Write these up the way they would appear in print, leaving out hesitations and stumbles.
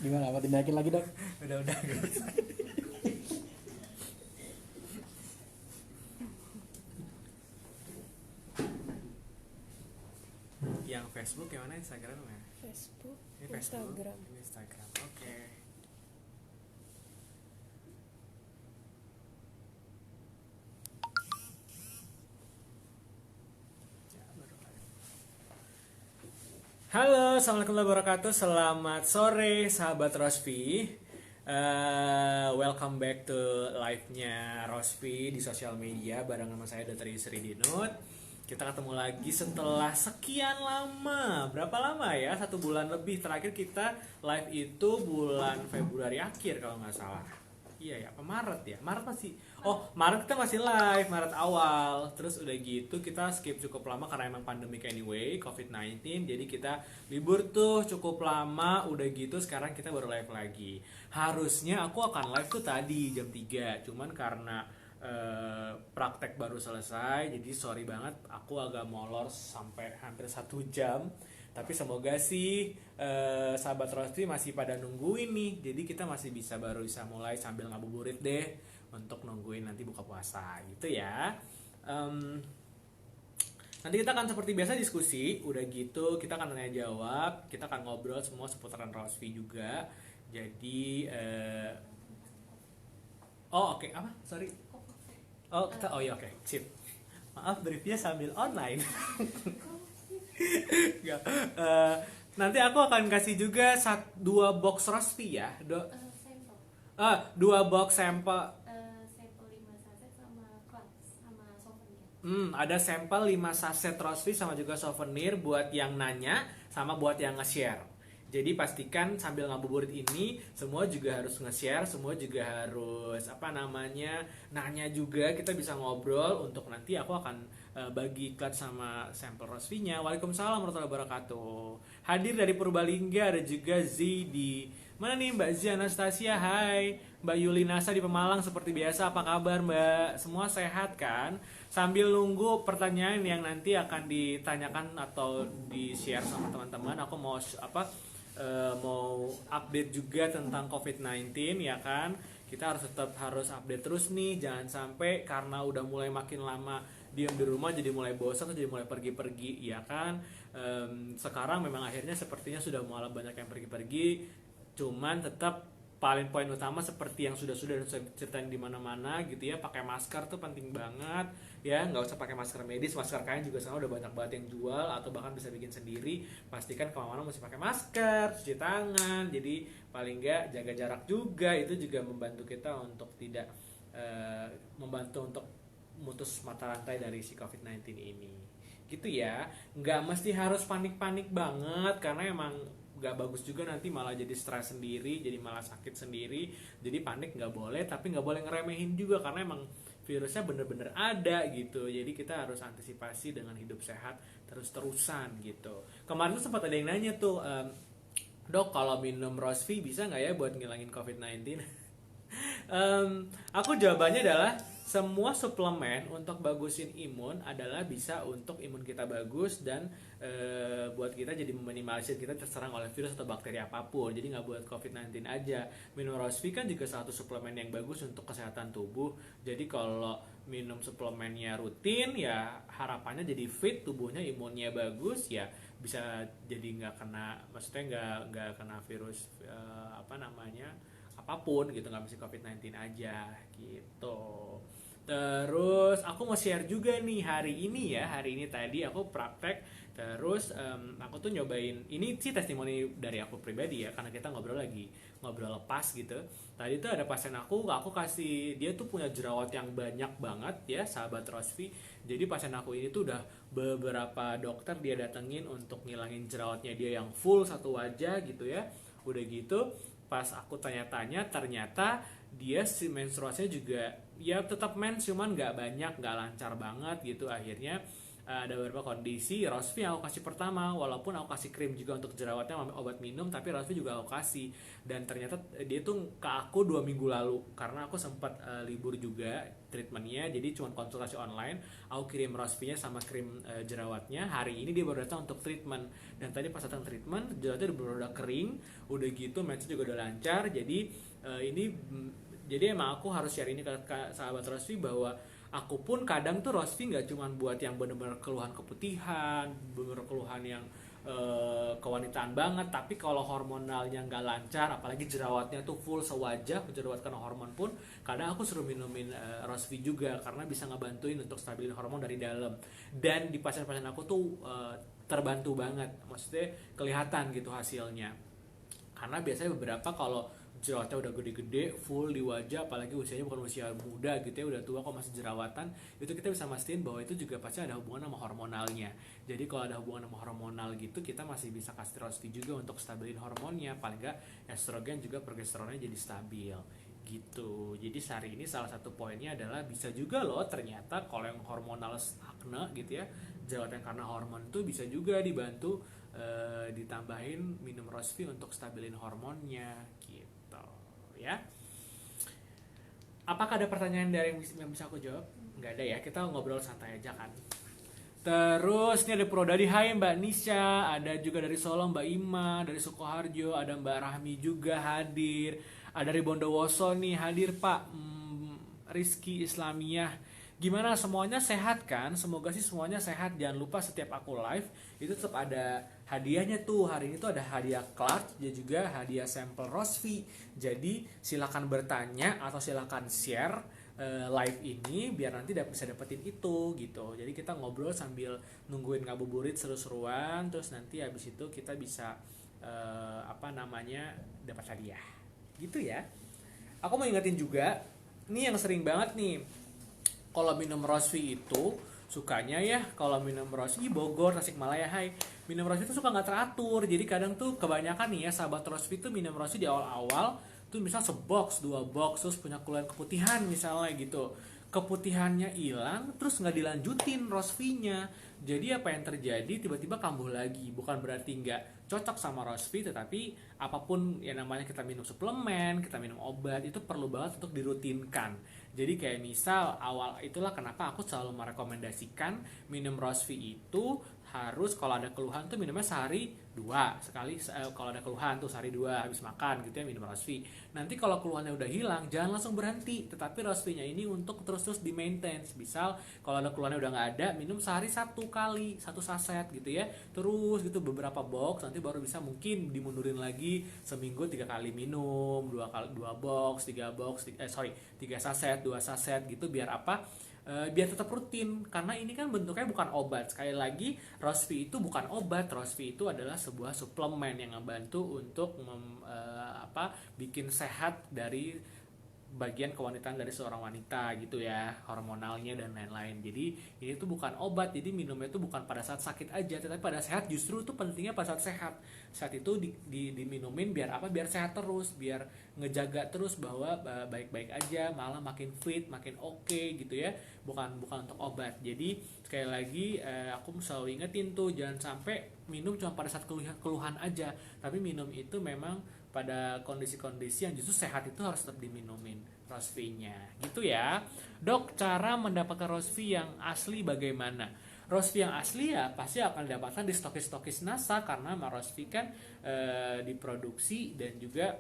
Gimana? Mau tindakin lagi dok? Udah gak usah. Yang Facebook yang mana, Instagram ya? Facebook, Ini Facebook, Instagram. ini Instagram. Oke. Ya, baru live. Halo, assalamualaikum warahmatullahi wabarakatuh. Selamat sore, sahabat Rosvi. Welcome back to live-nya Rosvi di sosial media bareng sama saya Dr. Yusri Dinut. Kita ketemu lagi setelah sekian lama. Berapa lama ya? 1 bulan lebih. Terakhir kita live itu bulan Februari akhir kalau nggak salah. Iya ya, apa Maret ya? Maret masih. Oh, Maret kita masih live, Maret awal. Terus udah gitu kita skip cukup lama karena emang pandemic anyway, COVID-19. Jadi kita libur tuh cukup lama. Udah gitu sekarang kita baru live lagi. Harusnya aku akan live tuh tadi jam 3. Cuman karena praktek baru selesai, jadi sorry banget aku agak molor sampai hampir 1 jam. Tapi semoga sih sahabat Rosti masih pada nungguin nih, jadi kita masih baru bisa mulai sambil ngabuburit deh untuk nungguin nanti buka puasa gitu ya. Nanti kita akan seperti biasa diskusi, udah gitu kita akan tanya jawab, kita akan ngobrol semua seputaran Rosvi juga. Jadi oh oke. Apa? Sorry. Oh, kita iya oke. Sip. Maaf briefnya sambil online. Nggak. Nanti aku akan kasih juga 2 box Rosvi ya. 2 box sampel. Sampel 5 saset sama clutch sama souvenir. Ada sampel 5 saset Rosvi sama juga souvenir buat yang nanya sama buat yang nge-share. Jadi pastikan sambil ngabuburit ini semua juga harus nge-share, semua juga harus nanya juga, kita bisa ngobrol untuk nanti aku akan bagi clutch sama sampel Rosvinya. Waalaikumsalam warahmatullahi wabarakatuh. Hadir dari Purbalingga ada juga Z di mana nih Mbak Z Anastasia, hai. Mbak Yulinasa di Pemalang seperti biasa, apa kabar Mbak? Semua sehat kan? Sambil nunggu pertanyaan yang nanti akan ditanyakan atau di-share sama teman-teman, aku mau mau update juga tentang COVID-19 ya kan. Kita harus update terus nih, jangan sampai karena udah mulai makin lama diam di rumah jadi mulai bosan atau jadi mulai pergi-pergi ya kan. Sekarang memang akhirnya sepertinya sudah mulai banyak yang pergi-pergi, cuman tetap paling poin utama seperti yang sudah saya ceritain di mana-mana gitu ya, pakai masker tuh penting banget ya, nggak usah pakai masker medis, masker kain juga sekarang udah banyak banget yang jual atau bahkan bisa bikin sendiri. Pastikan kemana-mana mesti pakai masker, cuci tangan, jadi paling nggak jaga jarak juga, itu juga membantu kita untuk tidak membantu untuk mutus mata rantai dari si COVID-19 ini gitu ya. Nggak mesti harus panik-panik banget karena emang nggak bagus juga, nanti malah jadi stres sendiri, jadi malah sakit sendiri. Jadi panik nggak boleh, tapi nggak boleh ngeremehin juga karena emang virusnya bener-bener ada gitu. Jadi kita harus antisipasi dengan hidup sehat terus-terusan gitu. Kemarin tuh sempat ada yang nanya tuh, dok kalau minum Rosvi bisa nggak ya buat ngilangin COVID-19? Aku jawabannya adalah semua suplemen untuk bagusin imun adalah bisa untuk imun kita bagus dan buat kita jadi meminimalisir kita terserang oleh virus atau bakteri apapun. Jadi nggak buat COVID-19 aja. Minum Rosvi kan juga satu suplemen yang bagus untuk kesehatan tubuh. Jadi kalau minum suplemennya rutin ya harapannya jadi fit, tubuhnya imunnya bagus ya bisa jadi nggak kena, maksudnya nggak kena virus apapun gitu, nggak mesti COVID-19 aja gitu. Terus aku mau share juga nih hari ini tadi aku praktek. Terus aku tuh nyobain, ini sih testimoni dari aku pribadi ya, karena kita ngobrol lepas gitu. Tadi tuh ada pasien aku kasih, dia tuh punya jerawat yang banyak banget ya sahabat Rosvi. Jadi pasien aku ini tuh udah beberapa dokter dia datengin untuk ngilangin jerawatnya dia yang full satu wajah gitu ya. Udah gitu pas aku tanya-tanya ternyata dia si menstruasinya juga ya tetap mens, cuman nggak banyak, nggak lancar banget gitu. Akhirnya ada beberapa kondisi Rosvi yang aku kasih pertama, walaupun aku kasih krim juga untuk jerawatnya sama obat minum, tapi Rosvi juga aku kasih. Dan ternyata dia tuh ke aku 2 minggu lalu, karena aku sempat libur juga treatmentnya, jadi cuma konsultasi online. Aku kirim Rosvinya sama krim jerawatnya. Hari ini dia baru datang untuk treatment, dan tadi pas datang treatment jerawatnya udah kering, udah gitu mensnya juga udah lancar. Jadi jadi emang aku harus share ini ke sahabat Rosvi, bahwa aku pun kadang tuh Rosvi nggak cuma buat yang bener-bener keluhan keputihan, bener keluhan yang kewanitaan banget, tapi kalau hormonalnya nggak lancar, apalagi jerawatnya tuh full sewajah jerawat karena hormon pun, kadang aku suruh minumin Rosvi juga, karena bisa ngebantuin untuk stabilin hormon dari dalam. Dan di pasien-pasien aku tuh terbantu banget, maksudnya kelihatan gitu hasilnya. Karena biasanya beberapa kalau jerawatnya udah gede-gede full di wajah, apalagi usianya bukan usia muda gitu ya, udah tua kok masih jerawatan, itu kita bisa mastiin bahwa itu juga pasti ada hubungan sama hormonalnya. Jadi kalau ada hubungan sama hormonal gitu, kita masih bisa kasih Rosvi juga untuk stabilin hormonnya, paling nggak estrogen juga progesteronnya jadi stabil gitu. Jadi hari ini salah satu poinnya adalah bisa juga loh ternyata kalau yang hormonal akne gitu ya, jerawat yang karena hormon tuh bisa juga dibantu ditambahin minum Rosvi untuk stabilin hormonnya gitu ya. Apakah ada pertanyaan dari yang bisa aku jawab? Nggak ada ya, kita ngobrol santai aja kan. Terus ini ada Prodadi, hai Mbak Nisha, ada juga dari Solo Mbak Ima, dari Sukoharjo ada Mbak Rahmi juga hadir, ada dari Bondowoso nih hadir Pak Rizky Islamiyah. Gimana, semuanya sehat kan? Semoga sih semuanya sehat. Jangan lupa setiap aku live itu tetap ada hadiahnya tuh. Hari ini tuh ada hadiah clutch dan juga hadiah sampel Rosvi. Jadi silakan bertanya atau silakan share live ini biar nanti bisa dapetin itu gitu. Jadi kita ngobrol sambil nungguin ngabuburit seru-seruan, terus nanti habis itu kita bisa dapat hadiah. Gitu ya. Aku mau ingetin juga, nih yang sering banget nih kalau minum Rosvi itu sukanya ya, kalau minum Rosvi Bogor, Tasikmalaya, hai, minum Rosvi itu suka nggak teratur. Jadi kadang tuh kebanyakan nih ya sahabat Rosvi tuh minum Rosvi di awal-awal tuh misal sebox, 2 box, terus punya keluhan keputihan misalnya gitu. Keputihannya hilang, terus nggak dilanjutin Rosvinya. Jadi apa yang terjadi, tiba-tiba kambuh lagi. Bukan berarti nggak cocok sama Rosvi, tetapi apapun yang namanya kita minum suplemen, kita minum obat, itu perlu banget untuk dirutinkan. Jadi kayak misal itulah kenapa aku selalu merekomendasikan minum Rosvi itu harus kalau ada keluhan tuh minumnya sehari 2 sekali. Kalau ada keluhan tuh sehari 2 habis makan gitu ya minum Rosvi. Nanti kalau keluhannya udah hilang jangan langsung berhenti, tetapi Rosvinya ini untuk terus-terus di maintain. Misal kalau ada keluhannya udah nggak ada, minum sehari 1 kali 1 saset gitu ya, terus gitu beberapa box, nanti baru bisa mungkin dimundurin lagi seminggu 3 kali minum, 2 box 3 box 3 saset 2 saset gitu. Biar apa? Biar tetap rutin, karena ini kan bentuknya bukan obat. Sekali lagi, Rosvi itu bukan obat. Rosvi itu adalah sebuah suplemen yang membantu untuk bikin sehat dari bagian kewanitaan dari seorang wanita gitu ya, hormonalnya dan lain-lain. Jadi ini tuh bukan obat, jadi minumnya tuh bukan pada saat sakit aja, tetapi pada sehat. Justru tuh pentingnya pada saat sehat. Saat itu diminumin biar apa? Biar sehat terus, biar ngejaga terus bahwa baik-baik aja, malah makin fit, makin oke gitu ya. Bukan untuk obat. Jadi sekali lagi aku selalu ingetin tuh, jangan sampai minum cuma pada saat keluhan aja, tapi minum itu memang pada kondisi-kondisi yang justru sehat itu harus tetap diminumin Rosvi-nya gitu ya. Dok, cara mendapatkan Rosvi yang asli bagaimana? Rosvi yang asli ya pasti akan didapatkan di stokis-stokis NASA, karena Rosvi kan diproduksi dan juga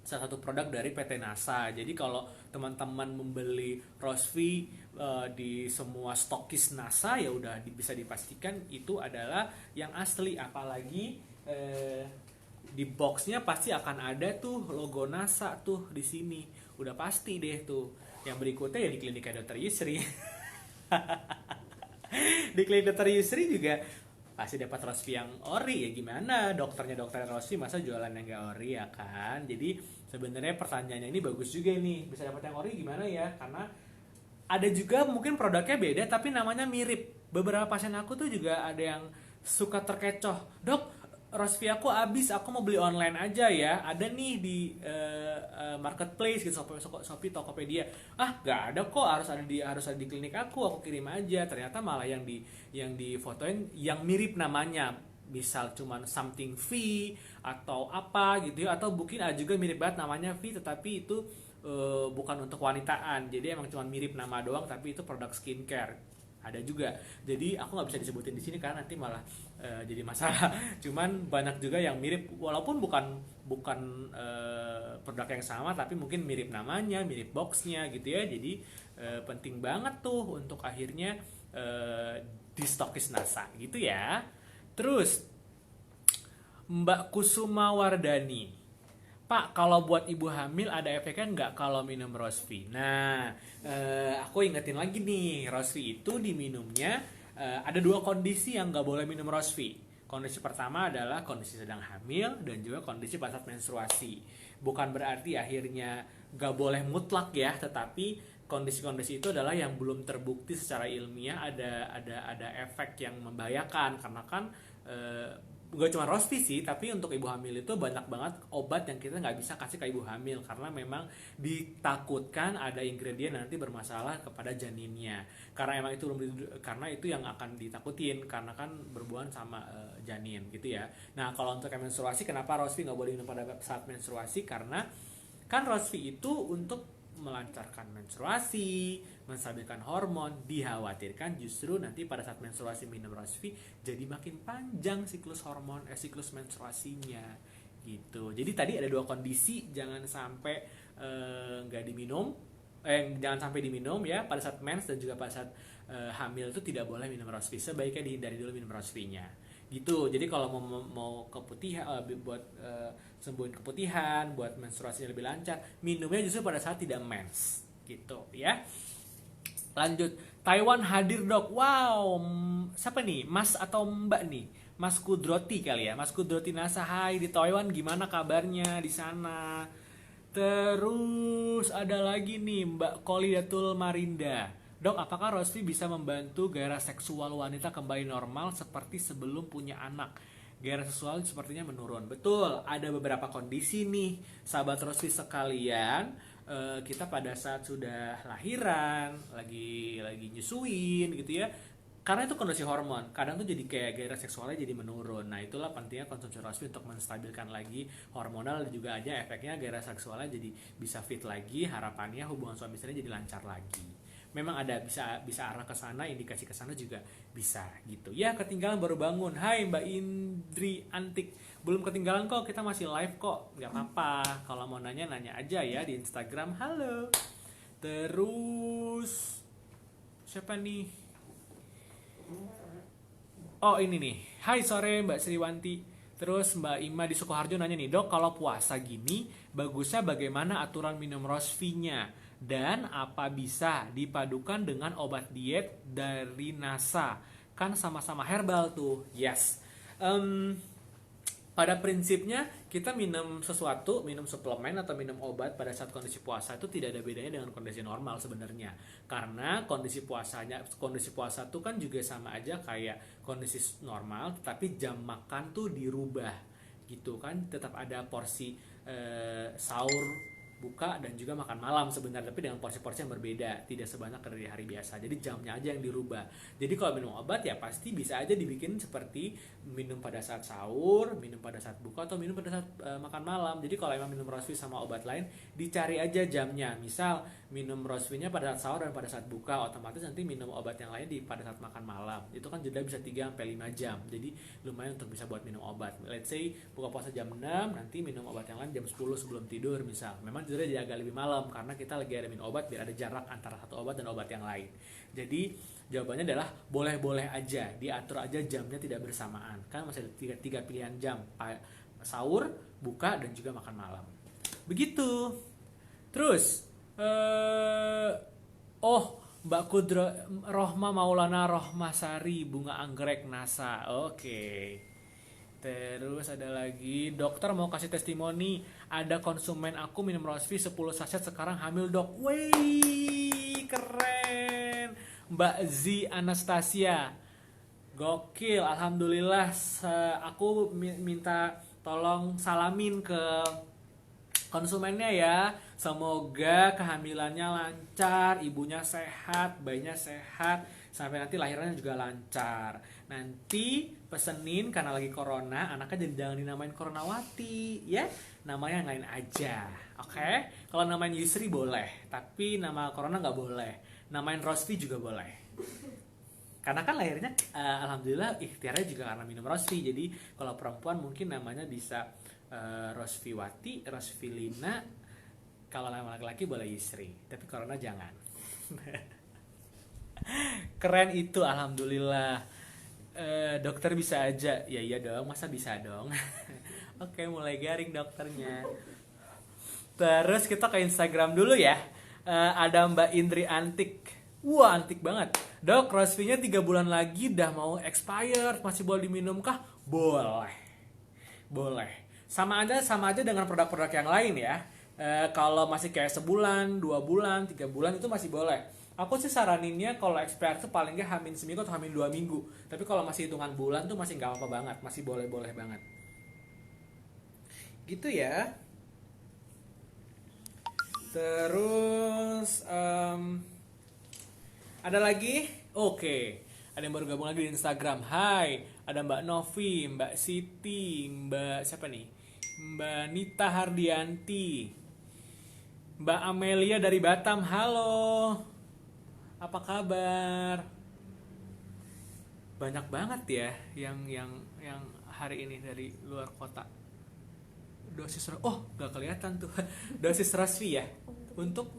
salah satu produk dari PT NASA. Jadi kalau teman-teman membeli Rosvi di semua stokis NASA ya udah bisa dipastikan itu adalah yang asli. Apalagi di boxnya pasti akan ada tuh logo NASA tuh di sini, udah pasti deh tuh. Yang berikutnya ya di kliniknya Dr. Yusri. Di klinik Dr. Yusri juga pasti dapat Rosvi yang ori ya. Gimana dokter Rosvi masa jualan yang gak ori ya kan? Jadi sebenarnya pertanyaannya ini bagus juga nih, bisa dapat yang ori gimana ya? Karena ada juga mungkin produknya beda tapi namanya mirip. Beberapa pasien aku tuh juga ada yang suka terkecoh, dok Rosvi aku habis, aku mau beli online aja ya. Ada nih di marketplace gitu, Shopee, Tokopedia. Ah, nggak ada kok, harus ada di klinik aku kirim aja. Ternyata malah yang difotoin yang mirip namanya. Misal cuman something V atau apa gitu ya, atau mungkin ada juga mirip banget namanya V tetapi itu bukan untuk wanitaan. Jadi emang cuma mirip nama doang tapi itu produk skincare. Ada juga. Jadi aku nggak bisa disebutin di sini karena nanti malah jadi masalah. Cuman banyak juga yang mirip walaupun bukan produk yang sama tapi mungkin mirip namanya, mirip boxnya gitu ya. Jadi penting banget tuh untuk akhirnya di stokis NASA gitu ya. Terus Mbak Kusuma Wardani, Pak, kalau buat ibu hamil ada efeknya nggak kalau minum Rosvi? Nah, aku ingetin lagi nih, Rosvi itu diminumnya ada dua kondisi yang nggak boleh minum Rosvi. Kondisi pertama adalah kondisi sedang hamil dan juga kondisi pada saat menstruasi. Bukan berarti akhirnya nggak boleh mutlak ya, tetapi kondisi-kondisi itu adalah yang belum terbukti secara ilmiah ada efek yang membahayakan karena kan gak cuma Rosvi sih, tapi untuk ibu hamil itu banyak banget obat yang kita nggak bisa kasih ke ibu hamil karena memang ditakutkan ada ingredient nanti bermasalah kepada janinnya. Karena itu yang akan ditakutin karena kan berhubungan sama janin gitu ya. Nah kalau untuk menstruasi, kenapa Rosvi nggak boleh minum pada saat menstruasi? Karena kan Rosvi itu untuk melancarkan menstruasi, menstabilkan hormon, dikhawatirkan justru nanti pada saat menstruasi minum Rosvi jadi makin panjang siklus menstruasinya gitu. Jadi tadi ada dua kondisi, jangan sampai jangan sampai diminum ya pada saat mens dan juga pada saat hamil itu tidak boleh minum Rosvi. Sebaiknya dihindari dulu minum Rosvinya gitu. Jadi kalau mau keputihan buat sembuhin keputihan, buat menstruasinya lebih lancar, minumnya justru pada saat tidak mens gitu ya. Lanjut, Taiwan hadir dok. Wow, siapa nih? Mas atau Mbak nih? Mas Kudroti kali ya. Mas Kudroti NASA, hai di Taiwan, gimana kabarnya di sana? Terus ada lagi nih Mbak Kolidatul Marinda. Dok, apakah Rosvi bisa membantu gairah seksual wanita kembali normal seperti sebelum punya anak? Gairah seksual sepertinya menurun. Betul, ada beberapa kondisi nih, sahabat Rosvi sekalian. Kita pada saat sudah lahiran, lagi nyusuin gitu ya. Karena itu kondisi hormon, kadang tuh jadi kayak gairah seksualnya jadi menurun. Nah itulah pentingnya konsumsi Rosvi untuk menstabilkan lagi hormonal dan juga aja efeknya gairah seksualnya jadi bisa fit lagi. Harapannya hubungan suami istri jadi lancar lagi. Memang ada bisa arah ke sana, indikasi ke sana juga bisa gitu. Ya, ketinggalan baru bangun. Hai Mbak Indri Antik. Belum ketinggalan kok, kita masih live kok. Gak apa-apa. Kalau mau nanya aja ya di Instagram. Halo. Terus siapa nih? Oh, ini nih. Hai sore Mbak Sriwanti. Terus Mbak Ima di Sukoharjo nanya nih, Dok, kalau puasa gini bagusnya bagaimana aturan minum Rosvi-nya? Dan apa bisa dipadukan dengan obat diet dari NASA? Kan sama-sama herbal tuh. Yes. Pada prinsipnya kita minum suplemen atau minum obat pada saat kondisi puasa itu tidak ada bedanya dengan kondisi normal sebenarnya. Karena kondisi puasa tuh kan juga sama aja kayak kondisi normal, tetapi jam makan tuh dirubah gitu kan. Tetap ada porsi sahur, buka dan juga makan malam sebenarnya, tapi dengan porsi-porsi yang berbeda, tidak sebanyak dari hari biasa. Jadi jamnya aja yang dirubah. Jadi kalau minum obat ya pasti bisa aja dibikin seperti minum pada saat sahur, minum pada saat buka, atau minum pada saat makan malam. Jadi kalau emang minum Rosvi sama obat lain, dicari aja jamnya. Misal minum Rosvinya pada saat sahur dan pada saat buka, otomatis nanti minum obat yang lain pada saat makan malam. Itu kan jeda bisa 3-5 jam. Jadi lumayan untuk bisa buat minum obat. Let's say buka puasa jam 6, nanti minum obat yang lain jam 10 sebelum tidur misal. Memang tidurnya jadi agak lebih malam karena kita lagi ada minum obat biar ada jarak antara satu obat dan obat yang lain. Jadi jawabannya adalah boleh-boleh aja, diatur aja jamnya tidak bersamaan. Kan masih ada tiga pilihan jam, sahur, buka, dan juga makan malam. Begitu. Terus Mbak Rohma Maulana Rohmasari, bunga anggrek NASA. Oke. Terus ada lagi, dokter mau kasih testimoni, ada konsumen aku minum Rosvi 10 saset sekarang hamil dok. Wih, keren. Mbak Z Anastasia, Gokil, alhamdulillah. Aku minta tolong salamin ke konsumennya ya. Semoga kehamilannya lancar, ibunya sehat, bayinya sehat, sampai nanti lahirannya juga lancar. Nanti pesenin karena lagi corona, anaknya jangan dinamain Coronawati ya. Namanya yang lain aja. Oke? Kalau namain Yusri boleh, tapi nama corona nggak boleh. Namain Rosvi juga boleh. Karena kan lahirnya alhamdulillah ikhtiarnya juga karena minum Rosvi. Jadi kalau perempuan mungkin namanya bisa Rosviwati, Rosvilina. Kalau nama laki-laki boleh Yusri, tapi corona jangan. Keren itu, alhamdulillah. Dokter bisa aja. Ya iya dong, masa bisa dong. Oke, mulai garing dokternya. Terus kita ke Instagram dulu ya. Ada Mbak Indri Antik. Wah, antik banget. Dok, Rosvinya 3 bulan lagi udah mau expired, masih boleh diminum kah? Boleh. Boleh. Sama aja dengan produk-produk yang lain ya. Kalau masih kayak sebulan, 2 bulan, 3 bulan itu masih boleh. Aku sih saraninnya kalau expired tuh paling nggak hamin seminggu atau hamin 2 minggu. Tapi kalau masih hitungan bulan tuh masih nggak apa-apa banget, masih boleh-boleh banget. Gitu ya. Terus ada lagi? Oke. Ada yang baru gabung lagi di Instagram. Hai, ada Mbak Novi, Mbak Siti, Mbak siapa nih? Mbak Nita Hardianti, Mbak Amelia dari Batam. Halo. Apa kabar? Banyak banget ya yang hari ini dari luar kota. Dosis gak kelihatan tuh. Dosis Rosvi ya. Untuk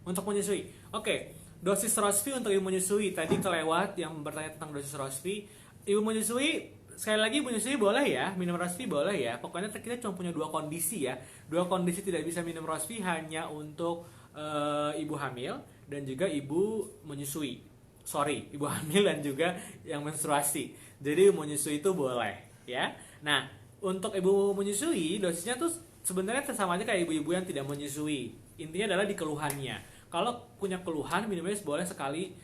menyusui. Oke. Dosis Rosvi untuk ibu menyusui. Tadi kelewat yang bertanya tentang dosis Rosvi. Ibu menyusui, sekali lagi ibu menyusui boleh ya, minum Rosvi boleh ya. Pokoknya kita cuma punya 2 kondisi ya. 2 kondisi tidak bisa minum Rosvi hanya untuk ibu hamil dan juga ibu menyusui. Ibu hamil dan juga yang menstruasi. Jadi ibu menyusui itu boleh ya. Nah, untuk ibu menyusui dosisnya tuh sebenarnya sama aja kayak ibu-ibu yang tidak menyusui. Intinya adalah di keluhannya. Kalau punya keluhan minumnya boleh sehari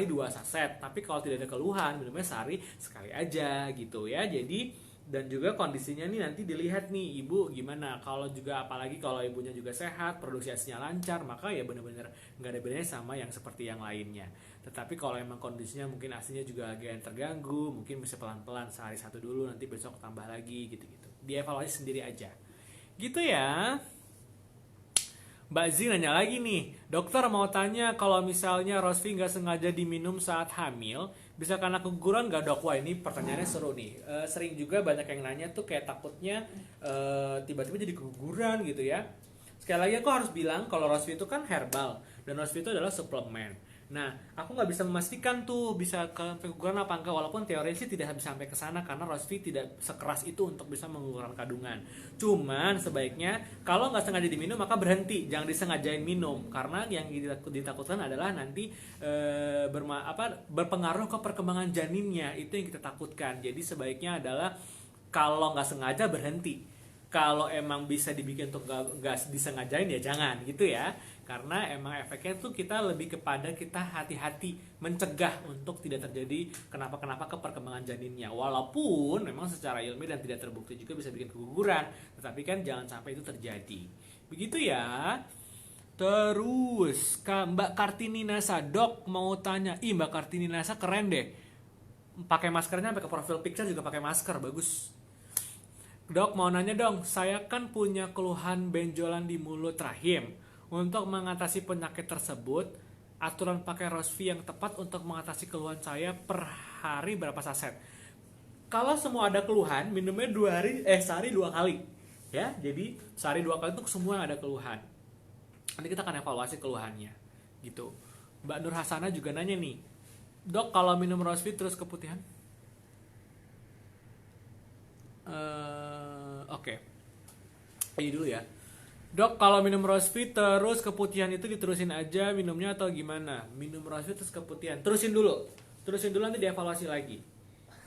2 saset. Tapi kalau tidak ada keluhan minumnya sehari sekali aja gitu ya. Jadi dan juga kondisinya nih nanti dilihat nih ibu gimana. Kalau juga apalagi kalau ibunya juga sehat, produksi asinya lancar, maka ya benar-benar nggak ada bedanya sama yang seperti yang lainnya. Tetapi kalau emang kondisinya mungkin asinya juga agak yang terganggu, mungkin bisa pelan-pelan sehari 1 dulu, nanti besok tambah lagi gitu-gitu. Dievaluasi sendiri aja. Gitu ya. Mbak Zi nanya lagi nih, dokter mau tanya kalau misalnya Rosvi nggak sengaja diminum saat hamil, bisa karena keguguran nggak dok? Wah ini pertanyaannya seru nih. Sering juga banyak yang nanya tuh kayak takutnya tiba-tiba jadi keguguran gitu ya. Sekali lagi aku harus bilang kalau Rosvi itu kan herbal dan Rosvi itu adalah suplemen. Nah, aku nggak bisa memastikan tuh bisa ke keguguran apa enggak, walaupun teori sih tidak bisa sampai ke sana karena Rosvi tidak sekeras itu untuk bisa menggugurkan kandungan. Cuman sebaiknya kalau nggak sengaja diminum maka berhenti, jangan disengajain minum karena yang ditakutkan adalah nanti berpengaruh ke perkembangan janinnya, itu yang kita takutkan. Jadi sebaiknya adalah kalau nggak sengaja berhenti. Kalau emang bisa dibikin untuk nggak disengajain ya jangan gitu ya. Karena emang efeknya tuh kita lebih kepada kita hati-hati mencegah untuk tidak terjadi kenapa-kenapa ke perkembangan janinnya. Walaupun memang secara ilmiah dan tidak terbukti juga bisa bikin keguguran, tetapi kan jangan sampai itu terjadi. Begitu ya. Terus Mbak Kartini Nasa, dok mau tanya, Mbak Kartini Nasa keren deh. Pakai maskernya sampai ke profile picture juga pakai masker, bagus. Dok mau nanya dong, saya kan punya keluhan benjolan di mulut rahim. Untuk mengatasi penyakit tersebut, aturan pakai Rosvi yang tepat untuk mengatasi keluhan saya per hari berapa saset? Kalau semua ada keluhan, minumnya sehari 2 kali. Ya, jadi sehari 2 kali untuk semua yang ada keluhan. Nanti kita akan evaluasi keluhannya. Gitu. Mbak Nur Hasana juga nanya nih, dok kalau minum Rosvi terus keputihan? Oke. Ini dulu ya. Dok, kalau minum Rosvi terus keputihan itu diterusin aja minumnya atau gimana? Minum Rosvi terus keputihan. Terusin dulu nanti dievaluasi lagi.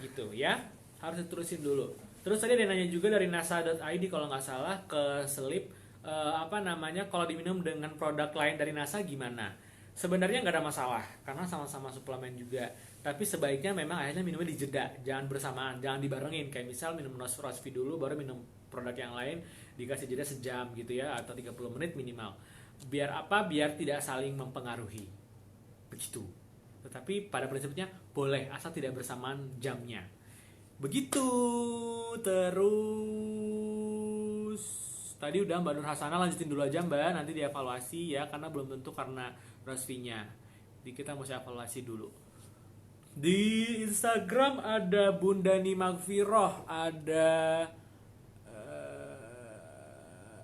Gitu ya. Harus diterusin dulu. Terus tadi ada nanya juga dari nasa.id kalau nggak salah ke Sleep kalau diminum dengan produk lain dari NASA gimana? Sebenarnya nggak ada masalah karena sama-sama suplemen juga. Tapi sebaiknya memang akhirnya minumnya dijeda, jangan bersamaan, jangan dibarengin. Kayak misal minum Rosvi dulu baru minum produk yang lain, dikasih jeda sejam gitu ya atau 30 menit minimal. Biar apa? Biar tidak saling mempengaruhi. Begitu. Tetapi pada prinsipnya boleh asal tidak bersamaan jamnya. Begitu. Terus tadi udah Mbak Nur Hasanah, lanjutin dulu aja Mbak, nanti dievaluasi ya karena belum tentu karena Rosvinya. Jadi kita mesti evaluasi dulu. Di Instagram ada Bundani Magfiroh, ada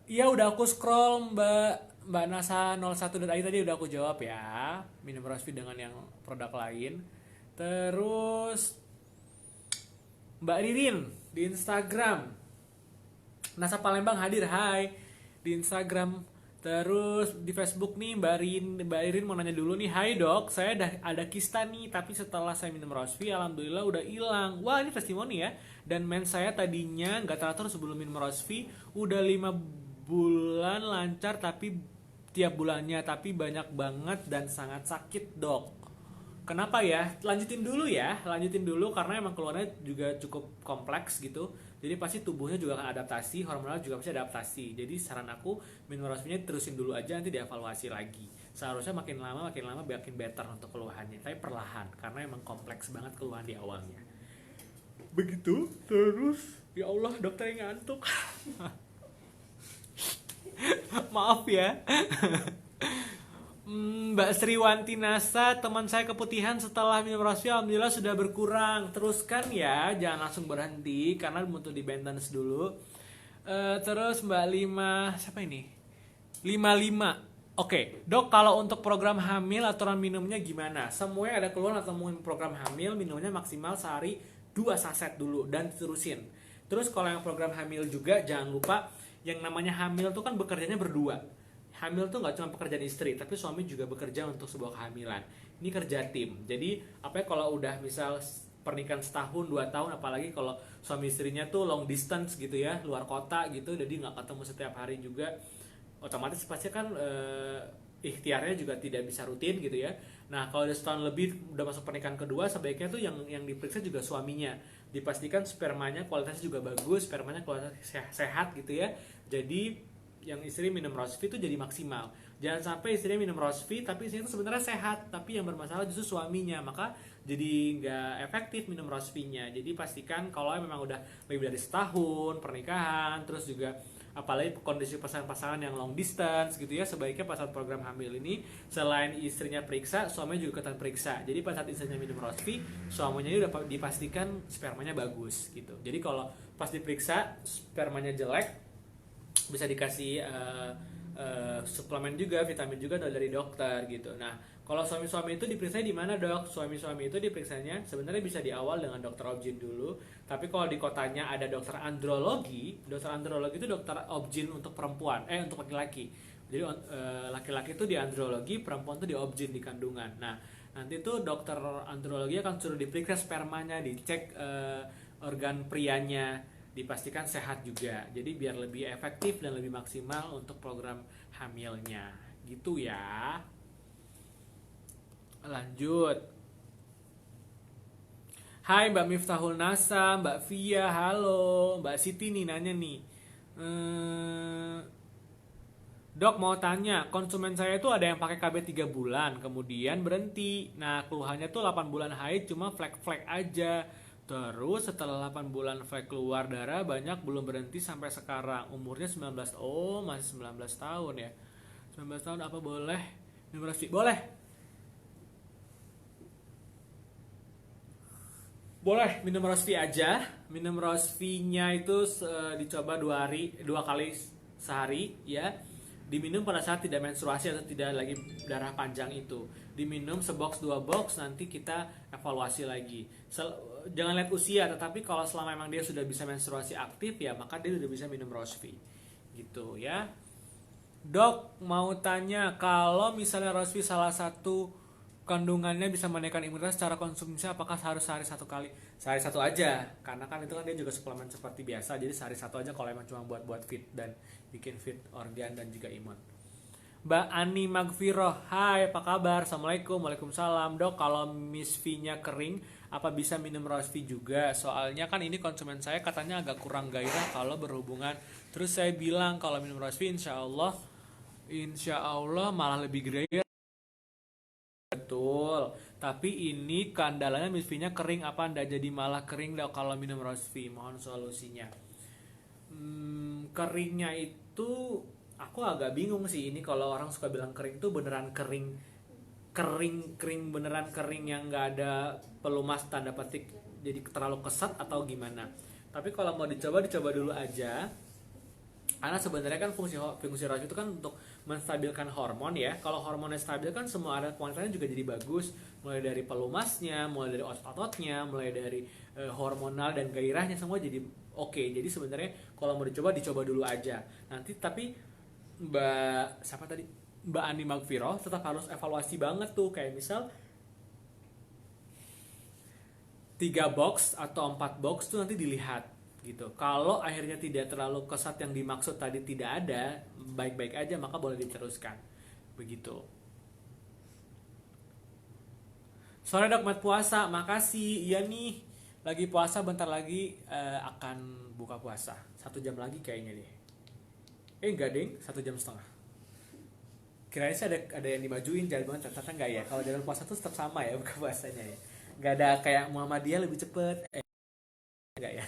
iya udah aku scroll Mbak Nasa 01.ai tadi udah aku jawab ya. Minum Rosvi dengan yang produk lain. Terus Mbak Ririn di Instagram. Nasa Palembang hadir, hai di Instagram. Terus di Facebook nih Mbak Irin mau nanya dulu nih, hai dok, saya ada kista nih, tapi setelah saya minum Rosvi alhamdulillah udah hilang. Wah ini testimoni ya. Dan mens saya tadinya nggak teratur sebelum minum Rosvi, udah 5 bulan lancar tapi tiap bulannya tapi banyak banget dan sangat sakit dok. Kenapa ya? Lanjutin dulu karena emang keluarnya juga cukup kompleks gitu. Jadi pasti tubuhnya juga akan adaptasi, hormonal juga pasti adaptasi. Jadi saran aku minum Rosvinya terusin dulu aja, nanti dievaluasi lagi. Seharusnya makin lama makin better untuk keluhannya, tapi perlahan karena emang kompleks banget keluhan di awalnya. Begitu. Terus ya Allah dokter yang ngantuk. Maaf ya. Mbak Sriwanti Nasa, teman saya keputihan setelah minum Rosvi alhamdulillah sudah berkurang. Teruskan ya, jangan langsung berhenti karena butuh di maintenance dulu. Terus Mbak Lima, siapa ini? 55. Oke, dok kalau untuk program hamil aturan minumnya gimana? Semua yang ada keluar atau mau program hamil minumnya maksimal sehari 2 saset dulu dan terusin. Terus kalau yang program hamil juga jangan lupa yang namanya hamil tuh kan bekerjanya berdua. Hamil tuh nggak cuma pekerjaan istri, tapi suami juga bekerja untuk sebuah kehamilan. Ini kerja tim. Jadi apa ya kalau udah misal pernikahan setahun 2 tahun, apalagi kalau suami istrinya tuh long distance gitu ya, luar kota gitu, jadi nggak ketemu setiap hari juga, otomatis pasti kan ikhtiarnya juga tidak bisa rutin gitu ya. Nah kalau udah setahun lebih udah masuk pernikahan kedua, sebaiknya tuh yang diperiksa juga suaminya, dipastikan spermanya kualitasnya juga bagus, spermanya kualitasnya sehat gitu ya. Jadi yang istri minum Rosvi itu jadi maksimal. Jangan sampai istrinya minum Rosvi tapi istrinya itu sebenarnya sehat, tapi yang bermasalah justru suaminya, maka jadi nggak efektif minum Rosvinya. Jadi pastikan kalau memang udah lebih dari setahun pernikahan, terus juga apalagi kondisi pasangan-pasangan yang long distance gitu ya, sebaiknya pas saat program hamil ini selain istrinya periksa, suaminya juga ikutan periksa. Jadi pas saat istrinya minum Rosvi, suaminya udah dipastikan spermanya bagus gitu. Jadi kalau pas diperiksa spermanya jelek, bisa dikasih suplemen juga, vitamin juga dari dokter gitu. Nah, kalau suami-suami itu diperiksa di mana dok? Suami-suami itu diperiksanya sebenarnya bisa di awal dengan dokter obgyn dulu. Tapi kalau di kotanya ada dokter andrologi itu dokter obgyn untuk perempuan, untuk laki-laki. Jadi laki-laki itu di andrologi, perempuan itu di obgyn di kandungan. Nah, nanti tuh dokter andrologi akan suruh diperiksa spermanya, dicek organ prianya, dipastikan sehat juga. Jadi biar lebih efektif dan lebih maksimal untuk program hamilnya. Gitu ya. Lanjut. Hai Mbak Miftahul Nasa, Mbak Via, halo. Mbak Siti nih nanya nih. Dok mau tanya, konsumen saya itu ada yang pakai KB 3 bulan, kemudian berhenti. Nah keluhannya tuh 8 bulan haid cuma flek-flek aja. Terus setelah 8 bulan flek keluar darah banyak belum berhenti sampai sekarang. Umurnya 19. Oh, masih 19 tahun ya. 19 tahun apa boleh minum Rosvi? Boleh. Boleh minum Rosvi aja. Minum Rosvinya itu dicoba 2 kali sehari ya. Diminum pada saat tidak menstruasi atau tidak lagi darah panjang itu. Diminum sebox 2 box, nanti kita evaluasi lagi. Jangan lihat usia, tetapi kalau selama memang dia sudah bisa menstruasi aktif ya maka dia sudah bisa minum Rosvi. Gitu ya. Dok mau tanya, kalau misalnya Rosvi salah satu kandungannya bisa menaikkan imunitas secara konsumsi, apakah harus sehari 1 kali? Sehari 1 aja, karena kan itu kan dia juga suplemen seperti biasa, jadi sehari 1 aja kalau emang cuma buat fit dan bikin fit organ dan juga imun. Mbak Ani Magfiroh, hai apa kabar? Assalamualaikum, waalaikumsalam. Dok, kalau Miss V-nya kering, apa bisa minum rose tea juga? Soalnya kan ini konsumen saya katanya agak kurang gairah kalau berhubungan. Terus saya bilang kalau minum rose tea insya Allah malah lebih gairah. Betul, tapi ini kendalanya Miss V-nya kering, apa anda jadi malah kering dok kalau minum rose tea? Mohon solusinya. Keringnya itu aku agak bingung sih, ini kalau orang suka bilang kering itu beneran kering kering kering beneran kering yang nggak ada pelumas tanda petik jadi terlalu kesat atau gimana. Tapi kalau mau dicoba dulu aja, karena sebenarnya kan fungsi fungsi rose itu kan untuk menstabilkan hormon ya. Kalau hormonnya stabil kan semua ada kualitasnya juga jadi bagus, mulai dari pelumasnya, mulai dari otot-ototnya, mulai dari hormonal dan gairahnya semua jadi oke. Jadi sebenarnya kalau mau dicoba dulu aja. Nanti tapi Mbak siapa tadi? Mbak Ani Magfiro tetap harus evaluasi banget tuh, kayak misal 3 box atau 4 box tuh nanti dilihat gitu. Kalau akhirnya tidak terlalu kesat yang dimaksud tadi tidak ada, baik-baik aja, maka boleh diteruskan. Begitu. Sore dok, mat puasa, makasih. Iya nih, lagi puasa bentar lagi akan buka puasa. 1 jam lagi kayaknya deh. Enggak ding, 1,5 jam. Kirain sih ada yang dimajuin jadwalnya, ternyata enggak ya. Kalau jadwal puasa tuh tetap sama ya buka puasanya ya. Enggak ada kayak Muhammadiyah lebih cepet. Enggak ya.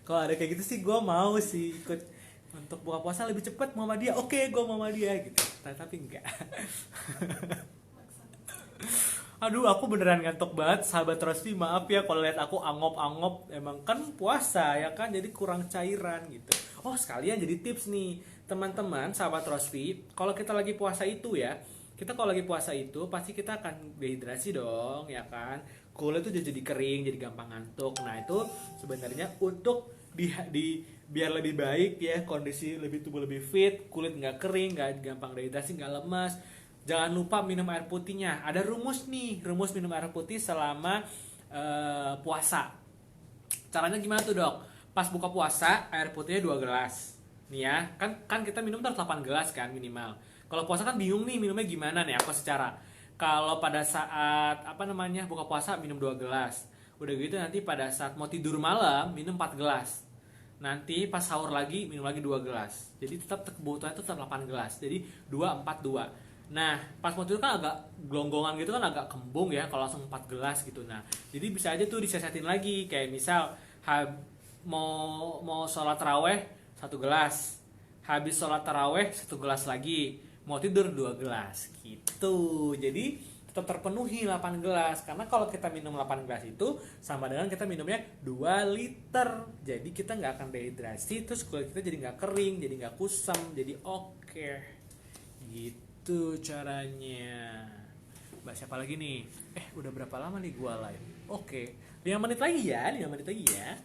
Kalau ada kayak gitu sih gue mau sih ikut untuk buka puasa lebih cepet Muhammadiyah. Oke, gue Muhammadiyah gitu. Tapi enggak. Aduh, aku beneran ngantuk banget, sahabat Rosvi. Maaf ya kalau lihat aku angop-angop. Emang kan puasa ya kan, jadi kurang cairan gitu. Oh, sekalian jadi tips nih, teman-teman, sahabat Rosvi. Kalau kita lagi puasa itu ya, kita kalau lagi puasa itu pasti kita akan dehidrasi dong, ya kan? Kulit tuh jadi kering, jadi gampang ngantuk. Nah, itu sebenarnya untuk biar lebih baik ya, kondisi lebih tubuh lebih fit, kulit nggak kering, nggak gampang dehidrasi, nggak lemas. Jangan lupa minum air putihnya. Ada rumus nih, rumus minum air putih selama puasa. Caranya gimana tuh dok? Pas buka puasa air putihnya 2 gelas. Nih ya, kan kita minum terus 8 gelas kan minimal. Kalau puasa kan bingung nih minumnya gimana nih aku secara. Kalau pada saat buka puasa minum 2 gelas. Udah gitu nanti pada saat mau tidur malam minum 4 gelas. Nanti pas sahur lagi minum lagi 2 gelas. Jadi tetap kebutuhannya tetap 8 gelas. Jadi 2 4 2. Nah, pas mau tidur kan agak gelonggongan gitu kan, agak kembung ya kalau langsung 4 gelas gitu. Nah, jadi bisa aja tuh disiasatin lagi. Kayak misal mau sholat taraweh 1 gelas. Habis sholat taraweh 1 gelas lagi. Mau tidur 2 gelas gitu. Jadi tetap terpenuhi 8 gelas. Karena kalau kita minum 8 gelas itu sama dengan kita minumnya 2 liter. Jadi kita nggak akan dehidrasi, terus kulit kita jadi nggak kering, jadi nggak kusam, jadi oke. Gitu. Itu caranya. Mbak siapa lagi nih? Udah berapa lama nih gua live? Oke, 5 menit lagi ya, 5 menit lagi ya.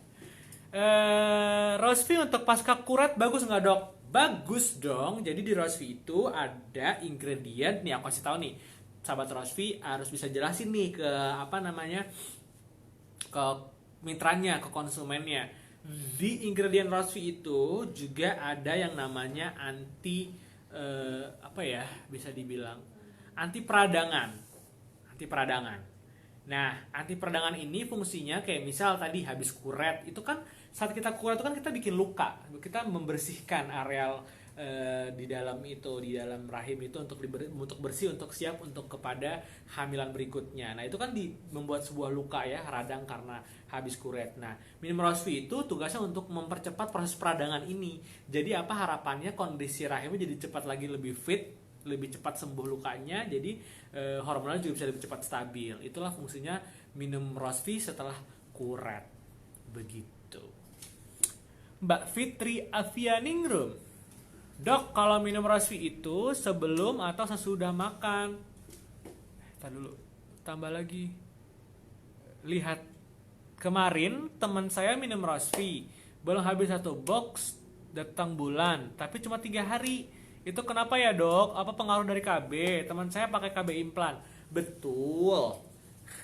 Rosvi untuk pasca kurat bagus nggak dok? Bagus dong. Jadi di Rosvi itu ada ingredient nih, aku kasih tahu nih. Sahabat Rosvi harus bisa jelasin nih ke ke mitranya, ke konsumennya. Di ingredient Rosvi itu juga ada yang namanya bisa dibilang anti peradangan. Nah, anti peradangan ini fungsinya kayak misal tadi habis kuret itu kan, saat kita kuret itu kan kita bikin luka, kita membersihkan areal di dalam rahim itu untuk bersih, untuk siap untuk kepada hamilan berikutnya. Nah, itu kan membuat sebuah luka ya, radang karena habis kuret. Nah, minum Rosvi itu tugasnya untuk mempercepat proses peradangan ini. Jadi apa harapannya, kondisi rahimnya jadi cepat lagi lebih fit, lebih cepat sembuh lukanya, jadi hormonal juga bisa lebih cepat stabil. Itulah fungsinya minum Rosvi setelah kuret. Begitu. Mbak Fitri Avianingrum, dok, kalau minum Rosvi itu sebelum atau sesudah makan? Dulu, tambah lagi. Lihat, kemarin teman saya minum Rosvi, belum habis 1 box, datang bulan, tapi cuma 3 hari. Itu kenapa ya dok? Apa pengaruh dari KB? Teman saya pakai KB implan. Betul.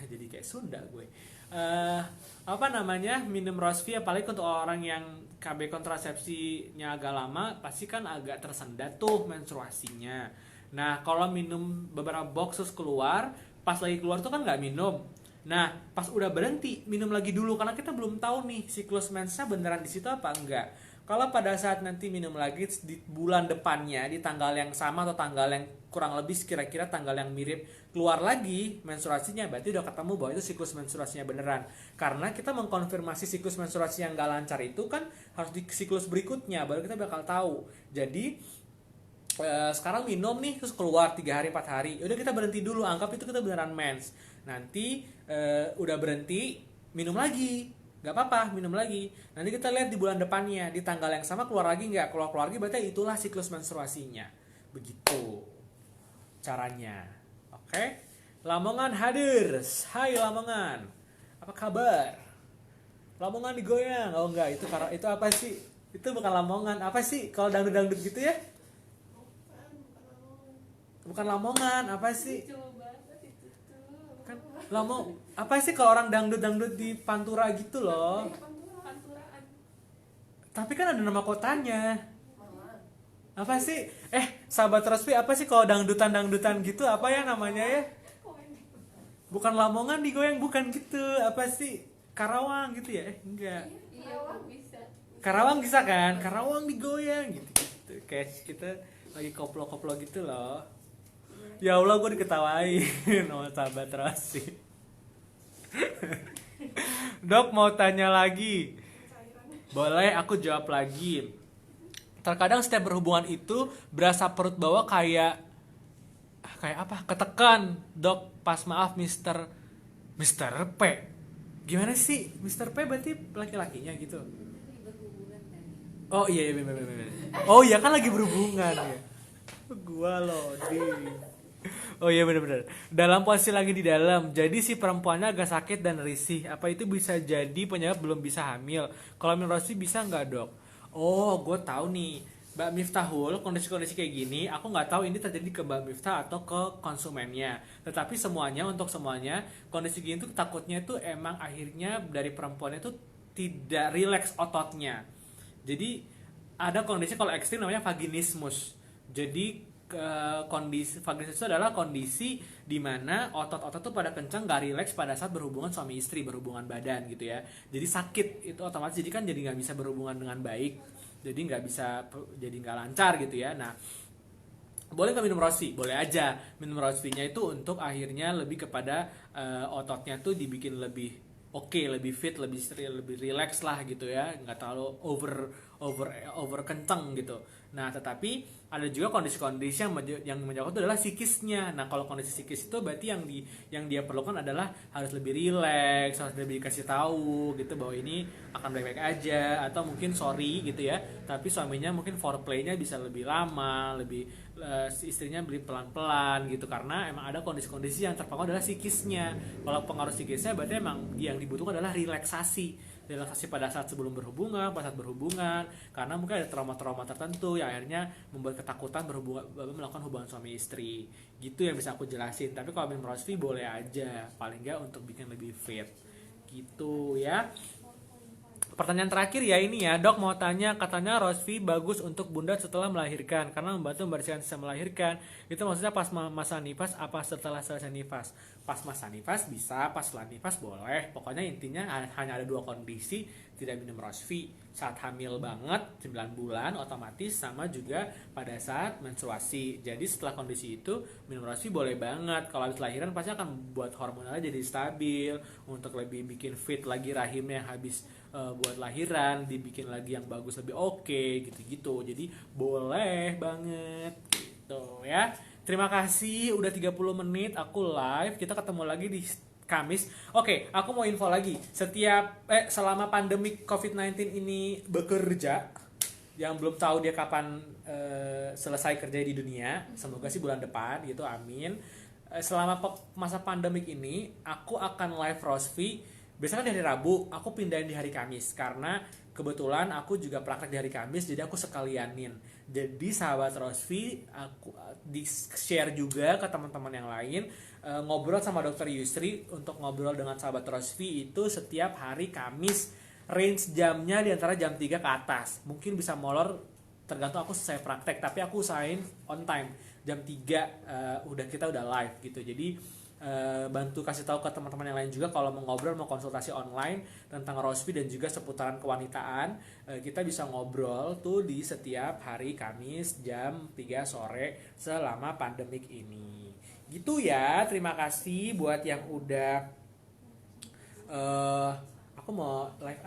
Jadi kayak Sunda gue. eh apa namanya, minum Rosvi apalagi untuk orang yang KB kontrasepsinya agak lama pasti kan agak tersendat tuh menstruasinya. Nah kalau minum beberapa box terus keluar, pas lagi keluar tuh kan nggak minum. Nah pas udah berhenti minum lagi dulu karena kita belum tahu nih siklus mensnya beneran di situ apa enggak. Kalau pada saat nanti minum lagi di bulan depannya di tanggal yang sama atau tanggal yang kurang lebih kira-kira tanggal yang mirip keluar lagi menstruasinya, berarti udah ketemu bahwa itu siklus menstruasinya beneran. Karena kita mengkonfirmasi siklus menstruasi yang gak lancar itu kan harus di siklus berikutnya baru kita bakal tahu. Jadi sekarang minum nih terus keluar 3 hari 4 hari, udah kita berhenti dulu, anggap itu kita beneran mens. Nanti udah berhenti minum lagi, nggak apa-apa minum lagi, nanti kita lihat di bulan depannya di tanggal yang sama keluar lagi nggak, keluar lagi berarti itulah siklus menstruasinya. Begitu caranya. Oke. Lamongan hadir. Hai Lamongan, apa kabar? Lamongan digoyang. Oh enggak, itu apa sih? Itu bukan Lamongan, apa sih kalau dangdut gitu ya? Bukan Lamongan, apa sih? Kan apa sih kalau orang dangdut di Pantura gitu loh. Panturaan. Tapi kan ada nama kotanya. Apa sih? Sahabat Rospi, apa sih kalau dangdutan gitu? Apa ya namanya ya? Bukan Lamongan digoyang, bukan gitu. Apa sih? Karawang gitu ya? Enggak. Iya, bisa. Karawang bisa kan? Karawang digoyang gitu. Kayak kita lagi koplo-koplo gitu loh. Ya Allah, gue diketawain sama sahabat Rospi. Dok mau tanya lagi. Boleh aku jawab lagi. Terkadang setiap berhubungan itu berasa perut bawah kayak apa? Ketekan. Dok, pas maaf Mister P. Gimana sih? Mister P berarti laki-lakinya gitu. Oh iya bener. Oh iya kan lagi berhubungan ya. Gua loh, oh iya benar-benar. Dalam posisi lagi di dalam, jadi si perempuannya agak sakit dan risih. Apa itu bisa jadi penyebab belum bisa hamil? Kalau menurut Rosi bisa nggak dok? Oh, gue tahu nih, Mbak Miftahul, kondisi-kondisi kayak gini, aku nggak tahu ini terjadi ke Mbak Miftah atau ke konsumennya. Tetapi untuk semuanya, kondisi gini tuh takutnya tuh emang akhirnya dari perempuannya tuh tidak rileks ototnya. Jadi ada kondisi kalau ekstrim namanya vaginismus. Jadi kondisi vaginismus itu adalah kondisi di mana otot-otot tuh pada kencang gak rileks pada saat berhubungan suami istri, berhubungan badan gitu ya. Jadi sakit itu otomatis jadi nggak bisa berhubungan dengan baik, jadi nggak lancar gitu ya. Nah boleh nggak minum Rosvi? Boleh aja. Minum Rosvinya itu untuk akhirnya lebih kepada ototnya tuh dibikin lebih oke, lebih fit, lebih relax lah gitu ya, nggak terlalu over kenceng gitu. Nah tetapi ada juga kondisi-kondisi yang menyangkut itu adalah psikisnya. Nah kalau kondisi psikis itu berarti yang dia perlukan adalah harus lebih relax, harus lebih dikasih tahu gitu bahwa ini akan baik-baik aja, atau mungkin sorry gitu ya, tapi suaminya mungkin foreplaynya bisa lebih lama, istrinya beli pelan-pelan gitu, karena emang ada kondisi-kondisi yang terpengaruh adalah psikisnya. Kalau pengaruh psikisnya berarti emang yang dibutuhkan adalah relaksasi pada saat sebelum berhubungan, pada saat berhubungan, karena mungkin ada trauma-trauma tertentu yang akhirnya membuat ketakutan melakukan hubungan suami istri gitu yang bisa aku jelasin. Tapi kalau minum Rosvi boleh aja, paling nggak untuk bikin lebih fit gitu ya. Pertanyaan terakhir ya ini ya, dok mau tanya, katanya Rosvi bagus untuk bunda setelah melahirkan karena membantu membersihkan sistem melahirkan. Itu maksudnya pas masa nifas apa setelah selesai nifas? Pas masa nifas bisa, pas setelah nifas boleh. Pokoknya intinya hanya ada 2 kondisi tidak minum Rosvi. Saat hamil banget 9 bulan otomatis, sama juga pada saat menstruasi. Jadi setelah kondisi itu minum Rosvi boleh banget. Kalau habis lahiran pasti akan buat hormonalnya jadi stabil, untuk lebih bikin fit lagi rahimnya yang habis buat lahiran, dibikin lagi yang bagus, lebih oke, gitu-gitu. Jadi boleh banget gitu ya. Terima kasih udah 30 menit aku live. Kita ketemu lagi di Kamis. Oke, aku mau info lagi. Selama pandemi COVID-19 ini bekerja, yang belum tahu dia kapan selesai kerja di dunia, semoga sih bulan depan gitu, amin. Selama masa pandemik ini aku akan live Rosvi. Biasanya kan di hari Rabu, aku pindahin di hari Kamis karena kebetulan aku juga praktek di hari Kamis, jadi aku sekalianin. Jadi sahabat Rosvi, aku di share juga ke teman-teman yang lain. ngobrol sama Dokter Yusri. Untuk ngobrol dengan sahabat Rosvi itu setiap hari Kamis, range jamnya di antara jam 3 ke atas. Mungkin bisa molor tergantung aku selesai praktek, tapi aku usahain on time jam 3 kita udah live gitu. Jadi bantu kasih tahu ke teman-teman yang lain juga kalau mau ngobrol, mau konsultasi online tentang Rosvi dan juga seputaran kewanitaan, kita bisa ngobrol tuh di setiap hari Kamis jam 3 sore selama pandemik ini. Gitu ya. Terima kasih buat yang udah aku mau live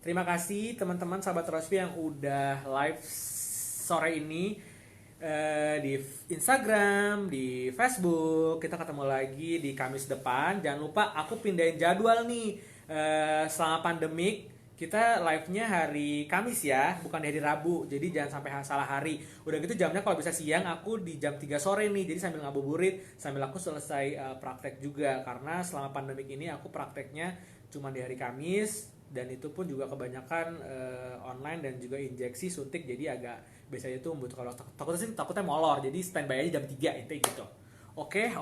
terima kasih teman-teman sahabat Rosvi yang udah live sore ini di Instagram, di Facebook. Kita ketemu lagi di Kamis depan. Jangan lupa aku pindahin jadwal nih. Selama pandemik kita live-nya hari Kamis ya, bukan hari Rabu. Jadi jangan sampai salah hari. Udah gitu jamnya kalau bisa siang, aku di jam 3 sore nih. Jadi sambil ngabuburit, sambil aku selesai praktek juga. Karena selama pandemik ini aku prakteknya cuma di hari Kamis, dan itu pun juga kebanyakan online dan juga injeksi suntik, jadi agak biasanya itu membutuhkan takutnya molor, jadi standby aja jam 3 itu gitu. Oke.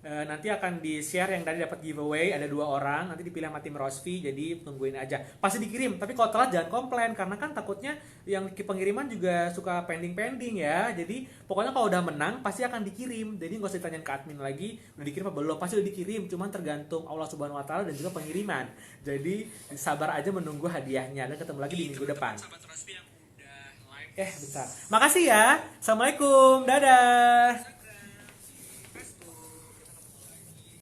Nanti akan di share yang tadi dapat giveaway, ada 2 orang, nanti dipilih sama tim Rosvi, jadi tungguin aja. Pasti dikirim, tapi kalau telat jangan komplain, karena kan takutnya yang pengiriman juga suka pending ya. Jadi pokoknya kalau udah menang pasti akan dikirim, jadi nggak usah ditanyain ke admin lagi udah dikirim apa belum, pasti udah dikirim, cuman tergantung Allah Subhanahu Wa Taala dan juga pengiriman. Jadi sabar aja menunggu hadiahnya, dan ketemu lagi di minggu depan. Bentar. Makasih ya. Assalamualaikum. Dadah.